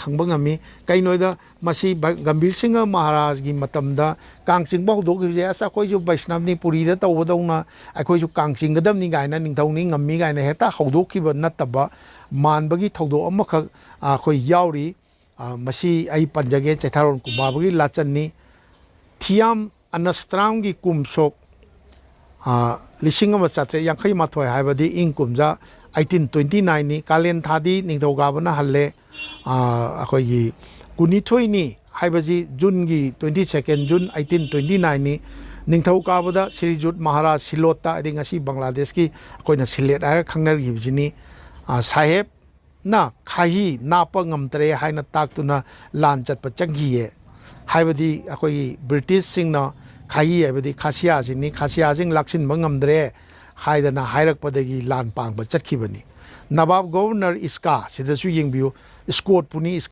खंबंगमी कई नोइदा मसी गंभीर सिंह महाराज की मतमदा कांग चिंगबा होदोकिजे असा कोई जो वैष्णवनी पुरी दा तौबदौना अखोई जो कांग चिंगदमनी गायना निंथौनी ngami गायना हेता होदोकिबा नत्तबा मानबगी थौदो अमखक अखोई याउरी मसी आई पंजगे चैथारोन कुमाबगी लाचन्नी थियाम अनस्त्राम की कुमसोक लिसिंग चात्रे यांखई माथोय हाइबदी इंग कुमजा 1829 नि कालेन थादी निंथौगाबना हल्ले अखोई कुनिथोइनी हाइबजी जून की 22 जून 1829 नि निंथौकाबदा श्रीजुत महाराज सिलोता अदिंगसी बांग्लादेश की अखोइना सिलेट आर खंगनरगिबजिनी साहेब ना खाही नाप ngमतरे हाइना ताकतुना लान चटप चंगिये हाइबदी अखोई ब्रिटिश सिंगना खाही हाइबदी खासिया सिंगनी खासिया सिंग लाक्सिन ngमदरे हाइदना हाइरकपदगी लान पांगब चटखिबनी नवाब गवर्नर इसका सिदसु यंगबियो स्कोट पुनी